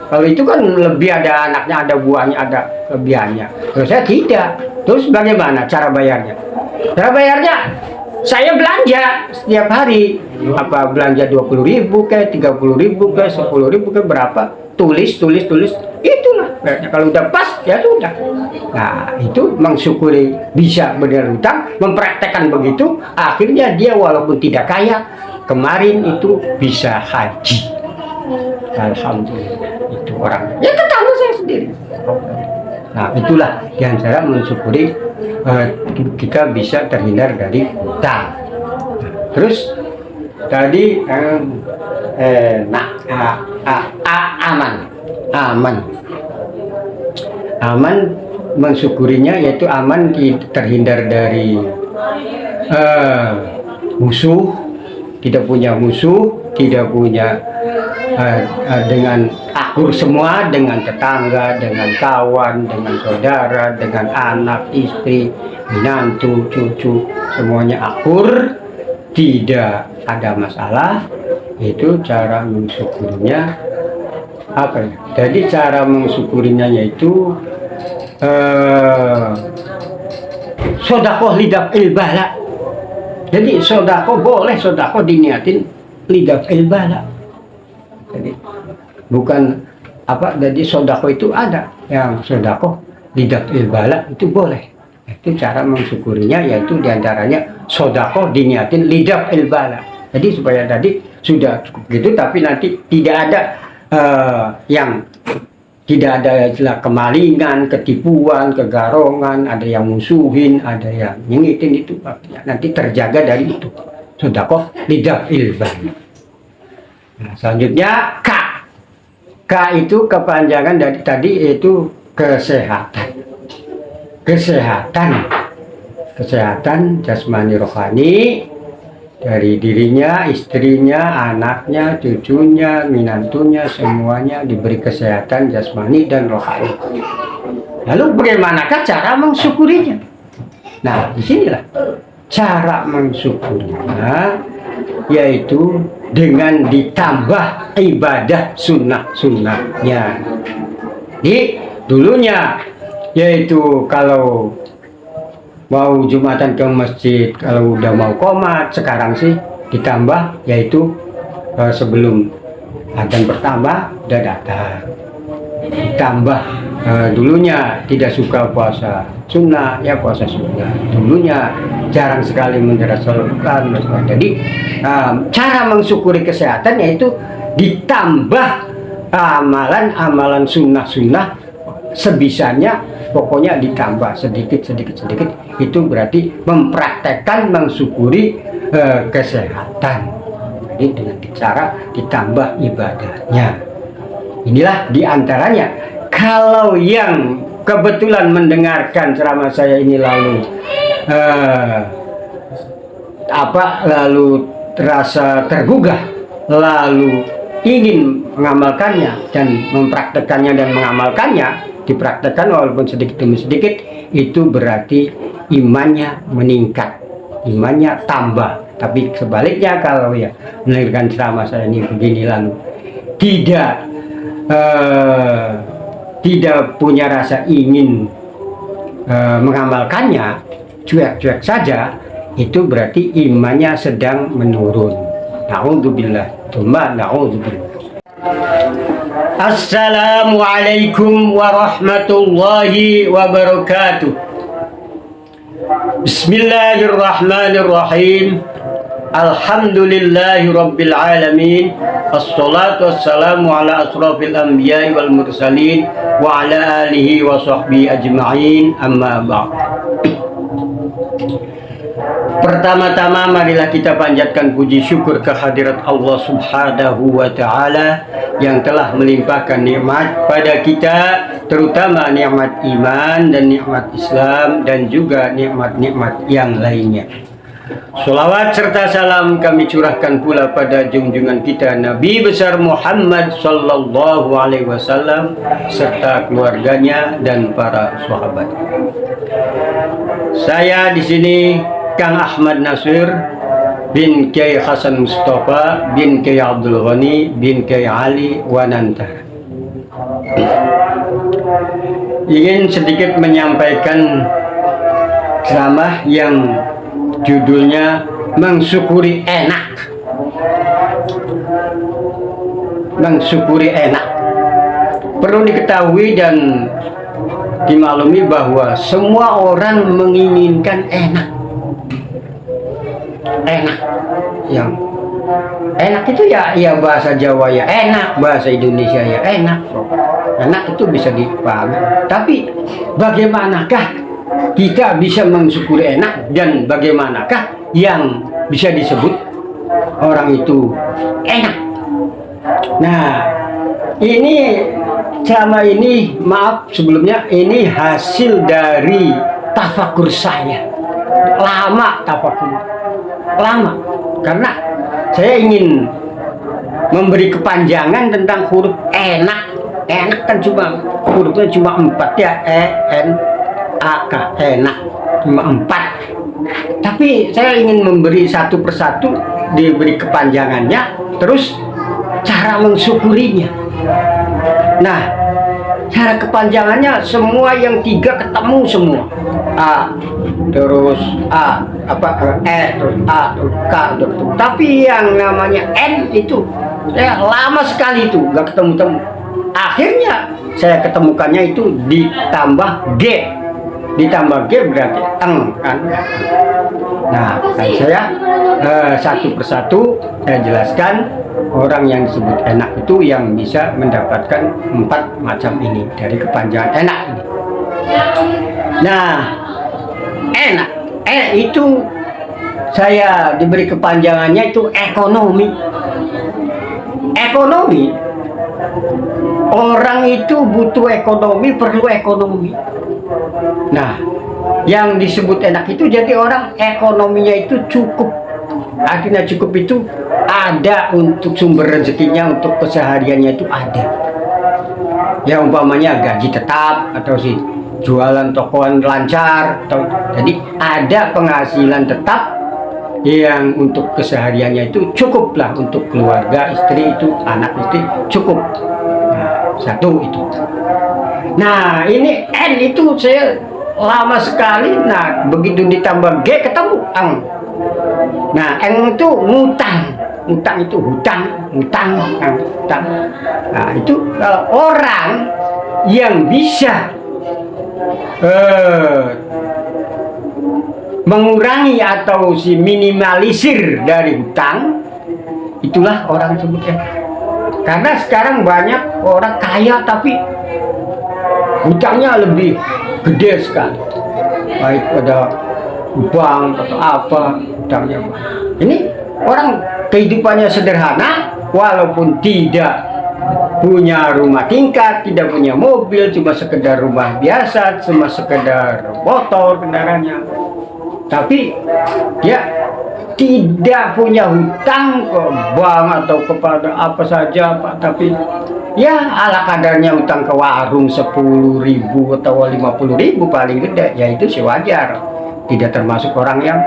Kalau itu kan lebih ada anaknya, ada buahnya, ada kelebihannya. Kalau saya tidak. Terus bagaimana cara bayarnya? Cara bayarnya saya belanja setiap hari. Apa belanja 20.000 kayak 30.000 kayak 10.000 kayak berapa? Tulis. Itulah. Kalau udah pas ya sudah. Nah itu mensyukuri bisa benar hutang, mempraktekkan begitu. Akhirnya dia walaupun tidak kaya, kemarin itu bisa haji. Alhamdulillah. Itu orang ya tetangga saya sendiri. Nah itulah yang saya mensyukuri kita bisa terhindar dari hutang. Terus tadi aman mensyukurinya yaitu aman terhindar dari musuh, tidak punya musuh, tidak punya dengan akur semua, dengan tetangga, dengan kawan, dengan saudara, dengan anak, istri, menantu, cucu, semuanya akur, tidak ada masalah. Itu cara mensyukurinya apa ya? Jadi cara mensyukurinya yaitu sodakoh lidah ilbala. Jadi sodakoh boleh, sodakoh diniatin lidah ilbala. Jadi bukan apa, jadi sodako itu ada yang sodako lidah ilbala itu boleh. Itu cara mensyukurinya yaitu diantaranya sodako diniatin lidah ilbala. Jadi supaya tadi sudah cukup gitu, tapi nanti tidak ada yang tidak ada istilah kemalingan, ketipuan, kegarongan, ada yang musuhin, ada yang nyengitin, itu nanti terjaga dari itu. Sodako lidah ilbala. Nah, selanjutnya K. K itu kepanjangan dari tadi itu kesehatan. Kesehatan jasmani rohani dari dirinya, istrinya, anaknya, cucunya, minantunya, semuanya diberi kesehatan jasmani dan rohani. Lalu bagaimanakah cara mensyukurinya? Nah, disinilah cara mensyukurinya, yaitu dengan ditambah ibadah sunnah-sunnahnya. Di dulunya yaitu kalau mau Jumatan ke masjid, kalau udah mau qomat, sekarang sih ditambah yaitu sebelum adzan pertama udah datang. Ditambah dulunya tidak suka puasa sunnah, ya puasa sunnah. Dulunya jarang sekali mengeraskan. Jadi cara mensyukuri kesehatan yaitu ditambah amalan-amalan sunnah-sunnah sebisanya, pokoknya ditambah sedikit. Itu berarti mempraktekkan mensyukuri kesehatan. Jadi dengan cara ditambah ibadahnya. Inilah diantaranya. Kalau yang kebetulan mendengarkan ceramah saya ini lalu lalu terasa tergugah, lalu ingin mengamalkannya dan mempraktekannya dan mengamalkannya, dipraktekkan walaupun sedikit demi sedikit, itu berarti imannya meningkat, imannya tambah. Tapi sebaliknya kalau ya mendengarkan ceramah saya ini begini lalu tidak punya rasa ingin mengamalkannya, cuek-cuek saja, itu berarti imannya sedang menurun. Na'udzubillah, tsumma na'udzubillah. Assalamualaikum warahmatullahi wabarakatuh. Bismillahirrahmanirrahim. Alhamdulillahi rabbil alamin. Assalatu wassalamu ala asrafil anbiya'i wal mursalin wa ala alihi wa sahbihi ajma'in, amma ba'd. Pertama-tama marilah kita panjatkan puji syukur kehadirat Allah Subhanahu wa ta'ala yang telah melimpahkan nikmat pada kita, terutama nikmat iman dan nikmat Islam dan juga nikmat-nikmat yang lainnya. Salawat serta salam kami curahkan pula pada junjungan kita Nabi besar Muhammad sallallahu alaihi wasallam serta keluarganya dan para sahabat. Saya di sini Kang Ahmad Nasir bin Kiai Hasan Mustafa bin Kiai Abdul Ghani bin Kiai Ali Wanantara. ingin sedikit menyampaikan ceramah yang judulnya mensyukuri enak. Mensyukuri enak. Perlu diketahui dan dimaklumi bahwa semua orang menginginkan enak. Enak. Yang enak itu ya bahasa Jawa ya enak, bahasa Indonesia ya enak. Enak itu bisa dipahami. Tapi bagaimanakah kita bisa mensyukuri enak, dan bagaimanakah yang bisa disebut orang itu enak? Nah, ini selama ini, maaf sebelumnya, ini hasil dari tafakur saya. Lama tafakur, lama, karena saya ingin memberi kepanjangan tentang huruf enak. Enak kan cuma hurufnya cuma 4 ya, E-N-A-K, enak cuma 4. Tapi saya ingin memberi satu persatu, diberi kepanjangannya, terus cara mensyukurinya. Nah, cara kepanjangannya semua yang 3 ketemu semua. A, terus A, terus A, terus K, terus. Tapi yang namanya N itu saya lama sekali itu gak ketemu-temu. Akhirnya saya ketemukannya itu ditambah G. Ditambah G berarti eng kan. Nah, kan saya satu persatu saya jelaskan orang yang disebut enak itu yang bisa mendapatkan 4 macam ini dari kepanjangan enak ini. Nah, enak itu saya diberi kepanjangannya itu ekonomi. Ekonomi, orang itu butuh ekonomi, perlu ekonomi. Nah, yang disebut enak itu jadi orang ekonominya itu cukup. Artinya cukup itu ada untuk sumber rezekinya, untuk kesehariannya itu ada. Ya umpamanya gaji tetap, atau si jualan tokoan lancar, atau jadi ada penghasilan tetap yang untuk kesehariannya itu cukup lah, untuk keluarga, istri itu, anak istri cukup. Nah, satu itu. Nah, ini N itu saya lama sekali. Nah, begitu ditambah G ketemu ang. Nah, N itu ngutang. Ngutang itu hutang, ngutang, hutang. Nah, itu orang yang bisa mengurangi atau si minimalisir dari hutang, itulah orang sebutnya. Karena sekarang banyak orang kaya tapi hutangnya lebih gede sekali, baik pada bank atau apa, hutangnya banyak. Ini orang kehidupannya sederhana, walaupun tidak punya rumah tingkat, tidak punya mobil, cuma sekedar rumah biasa, cuma sekedar motor kendaraannya, tapi dia tidak punya hutang ke bank atau kepada apa saja Pak, tapi ya ala kadarnya hutang ke warung 10.000 atau 50.000 paling gede, ya itu sih wajar. Tidak termasuk orang yang,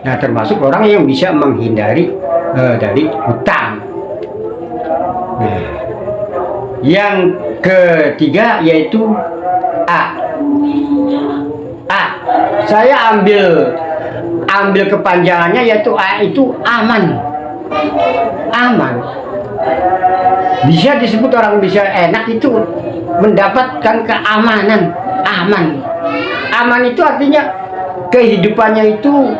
nah termasuk orang yang bisa menghindari dari hutang. Nah, yang ketiga yaitu A. Saya ambil kepanjangannya yaitu A itu aman. Aman. Bisa disebut orang bisa enak itu mendapatkan keamanan. Aman. Aman itu artinya kehidupannya itu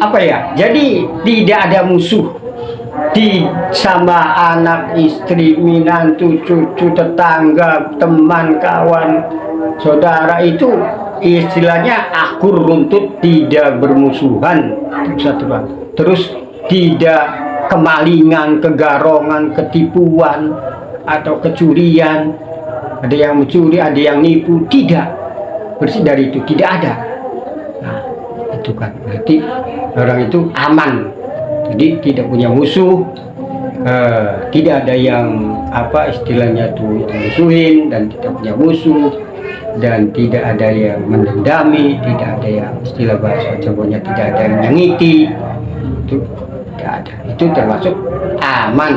apa ya? Jadi tidak ada musuh. Sama anak, istri, menantu, cucu, tetangga, teman, kawan, saudara itu istilahnya akur runtut, tidak bermusuhan satuan. Terus tidak kemalingan, kegarongan, ketipuan atau kecurian. Ada yang mencuri, ada yang nipu, tidak. Bersih dari itu, tidak ada. Nah, itu kan berarti orang itu aman. Jadi tidak punya musuh, tidak ada yang apa istilahnya tuh musuhin, dan tidak punya musuh, dan tidak ada yang mendendami, tidak ada yang istilah bahasa Jawanya tidak ada yang nyengiti, itu tidak ada. Itu termasuk aman.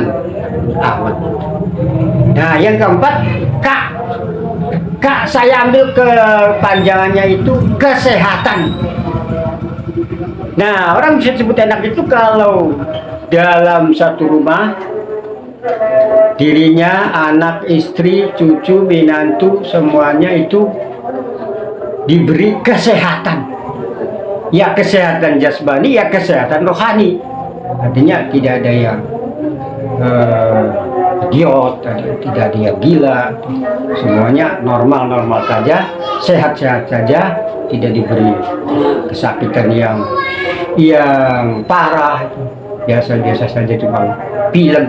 Nah, yang keempat, kak saya ambil kepanjangannya itu kesehatan. Nah, orang bisa sebut enak itu kalau dalam satu rumah dirinya, anak, istri, cucu, menantu, semuanya itu diberi kesehatan. Ya kesehatan jasmani, ya kesehatan rohani. Artinya tidak ada yang idiot, tidak ada yang gila. Semuanya normal-normal saja, sehat-sehat saja, tidak diberi kesakitan yang parah. Biasa-biasa saja, cuma pilek,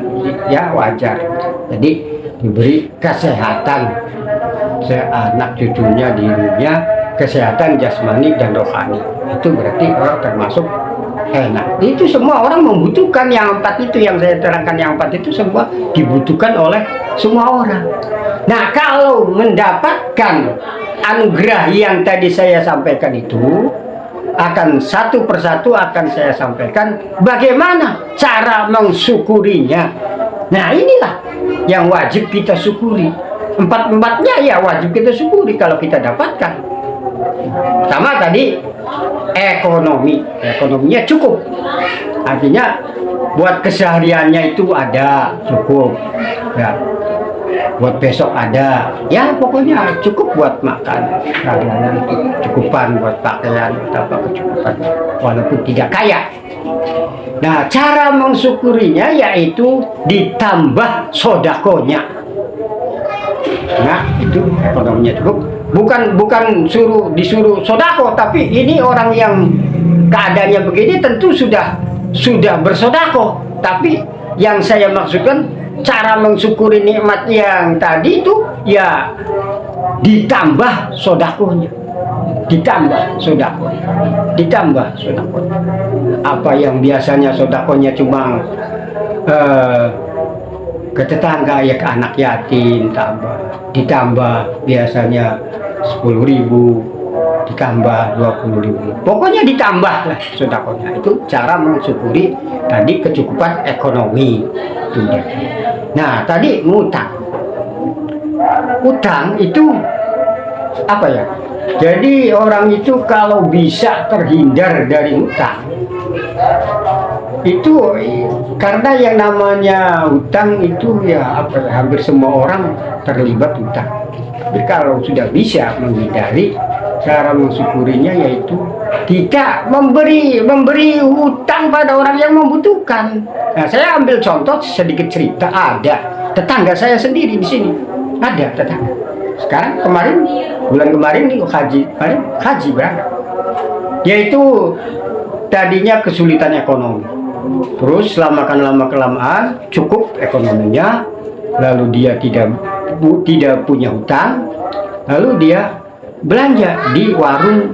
ya wajar. Jadi diberi kesehatan, anak cucunya, dirinya, kesehatan jasmani dan rohani. Itu berarti orang termasuk enak. Itu semua orang membutuhkan yang 4 itu, yang saya terangkan yang 4 itu semua dibutuhkan oleh semua orang. Nah, kalau mendapatkan anugerah yang tadi saya sampaikan itu, akan satu persatu akan saya sampaikan bagaimana cara mensyukurinya. Nah, inilah yang wajib kita syukuri. 4-4-nya ya wajib kita syukuri kalau kita dapatkan. Pertama tadi ekonominya cukup, artinya buat kesehariannya itu ada, cukup ya, buat besok ada, ya pokoknya cukup buat makan seharian, cukupan buat pakaian, apa kecukupan walaupun tidak kaya. Nah, cara mensyukurinya yaitu ditambah sodakonya. Nah, itu ekonominya cukup. Bukan disuruh sodako, tapi ini orang yang keadaannya begini tentu sudah bersodako. Tapi yang saya maksudkan cara mensyukuri nikmat yang tadi itu ya ditambah sodakonya, ditambah sodakonya. Apa yang biasanya sodakonya cuma ke tetangga, ya ke anak yatim ditambah biasanya 10.000, ditambah 20.000, pokoknya ditambah lah sodakonya. Itu cara mensyukuri tadi kecukupan ekonomi itu. Nah, tadi utang itu apa ya? Jadi orang itu kalau bisa terhindar dari utang itu, karena yang namanya hutang itu ya hampir semua orang terlibat hutang. Tapi kalau sudah bisa menghindari, cara mensyukurinya yaitu kita memberi hutang pada orang yang membutuhkan. Nah, saya ambil contoh sedikit cerita. Ada tetangga saya sendiri di sini, ada tetangga. Sekarang bulan kemarin nih haji berangkat. Yaitu tadinya kesulitan ekonomi. Terus lama-kelamaan cukup ekonominya, lalu dia tidak punya hutang, lalu dia belanja di warung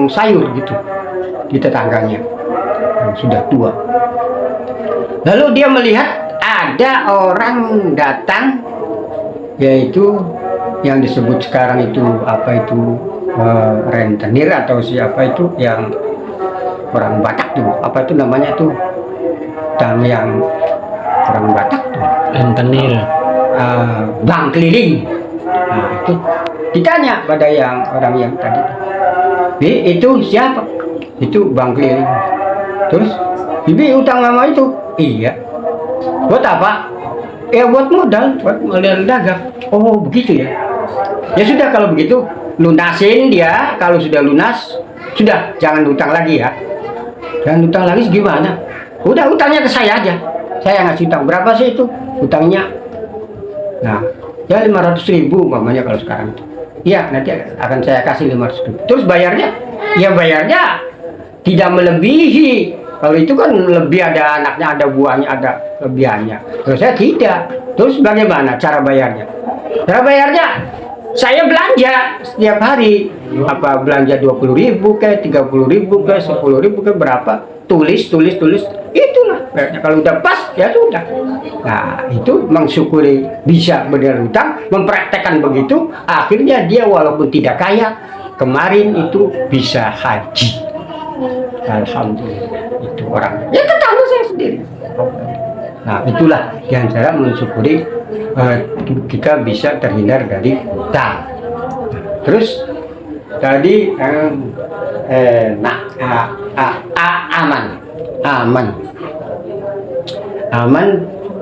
sayur gitu di tetangganya yang sudah tua. Lalu dia melihat ada orang datang, yaitu yang disebut sekarang itu rentenir atau siapa itu, yang orang Batak tuh, apa itu namanya tuh, yang orang Batak tuh, rentenir, bank keliling. Nah, itu ditanya pada orang yang tadi, itu siapa? Itu bank keliling. Terus Bibi utang sama itu? Iya. Buat apa? Ya buat modal dagang. Oh begitu ya. Ya sudah, kalau begitu lunasin dia. Kalau sudah lunas, sudah jangan utang lagi ya. Jangan utang lagi gimana? Udah utangnya ke saya aja. Saya ngasih utang berapa sih itu utangnya? Nah, ya 500.000 mamanya kalau sekarang. Iya, nanti akan saya kasih 500.000. Terus bayarnya? Ya bayarnya tidak melebihi. Kalau itu kan lebih, ada anaknya, ada buahnya, ada lebihannya. Terus saya tidak. Terus bagaimana cara bayarnya? Cara bayarnya saya belanja setiap hari. Apa belanja 20.000 kayak 30.000 kayak 10.000 kayak berapa? Tulis. Itulah. Kalau udah pas ya sudah. Nah, itu mensyukuri bisa benar hutang, mempraktekkan begitu, akhirnya dia walaupun tidak kaya, kemarin itu bisa haji. Alhamdulillah. Itu orang? Ya tetangga saya sendiri. Nah, itulah yang cara mensyukuri kita bisa terhindar dari hutang. Terus tadi aman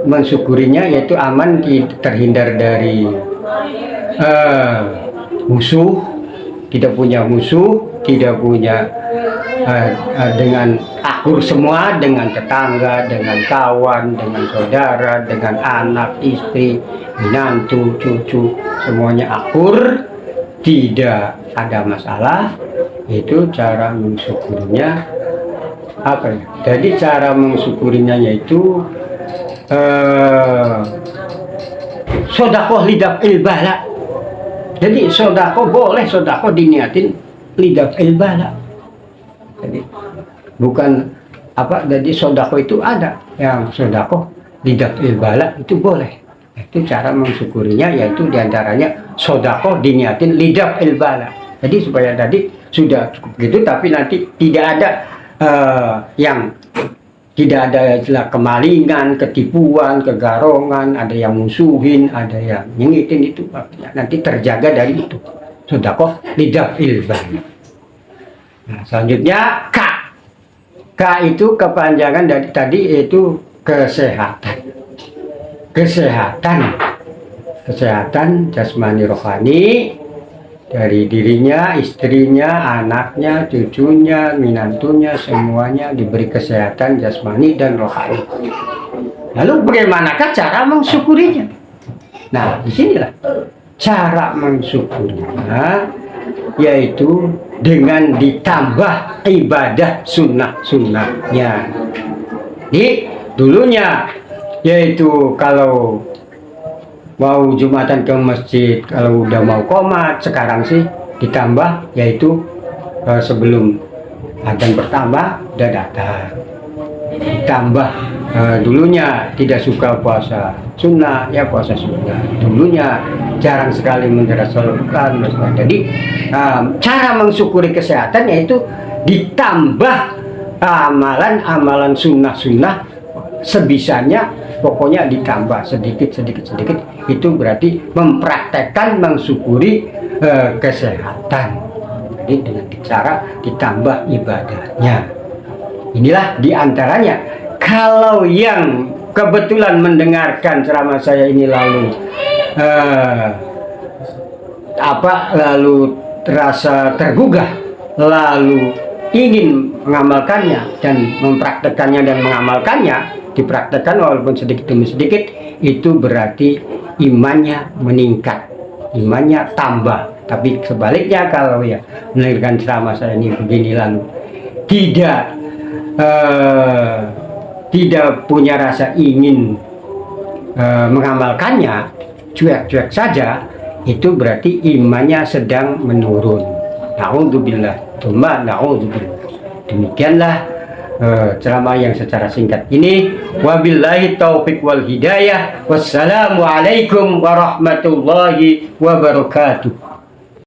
mensyukurinya yaitu aman terhindar dari musuh, tidak punya musuh, tidak punya dengan akur semua, dengan tetangga, dengan kawan, dengan saudara, dengan anak, istri, menantu, cucu, semuanya akur, tidak ada masalah. Itu cara mensyukurinya apa ya? Jadi cara mensyukurinya yaitu sodakoh lidah ilbala. Jadi sodakoh boleh, sodakoh diniatin lidah ilbala. Jadi bukan apa, jadi sodakoh itu ada yang sodakoh lidah ilbala itu boleh. Itu cara mensyukurinya yaitu diantaranya sodakoh diniatin lidah ilbala. Jadi supaya tadi sudah cukup gitu, tapi nanti tidak ada yang tidak ada istilah kemalingan, ketipuan, kegarongan, ada yang musuhin, ada yang nyengitin, itu nanti terjaga dari itu. Sodakoh lidah ilbala. Nah, selanjutnya K. K itu kepanjangan dari tadi yaitu kesehatan. Kesehatan jasmani rohani dari dirinya, istrinya, anaknya, cucunya, menantunya, semuanya diberi kesehatan jasmani dan rohani. Lalu bagaimanakah cara mensyukurinya? Nah, disinilah cara mensyukurinya, yaitu dengan ditambah ibadah sunnah-sunnahnya. Di dulunya yaitu kalau mau Jumatan ke masjid, kalau udah mau qomat, sekarang sih ditambah yaitu sebelum adzan pertama udah datang. Ditambah dulunya tidak suka puasa sunnah, ya puasa sunnah. Dulunya jarang sekali mengeraskan. Jadi cara mensyukuri kesehatan yaitu ditambah amalan-amalan sunnah-sunnah sebisanya, pokoknya ditambah sedikit. Itu berarti mempraktekkan mensyukuri kesehatan. Jadi dengan cara ditambah ibadahnya. Inilah diantaranya. Kalau yang kebetulan mendengarkan ceramah saya ini lalu lalu terasa tergugah, lalu ingin mengamalkannya dan mempraktekannya dan mengamalkannya, dipraktekkan walaupun sedikit demi sedikit, itu berarti imannya meningkat, imannya tambah. Tapi sebaliknya kalau ya mendengarkan ceramah saya ini begini lalu tidak punya rasa ingin mengamalkannya, cuek-cuek saja, itu berarti imannya sedang menurun. Na'udzubillah, tsumma na'udzubillah. Demikianlah ceramah yang secara singkat ini. Wabillahi taufiq wal hidayah. Wassalamualaikum warahmatullahi wabarakatuh.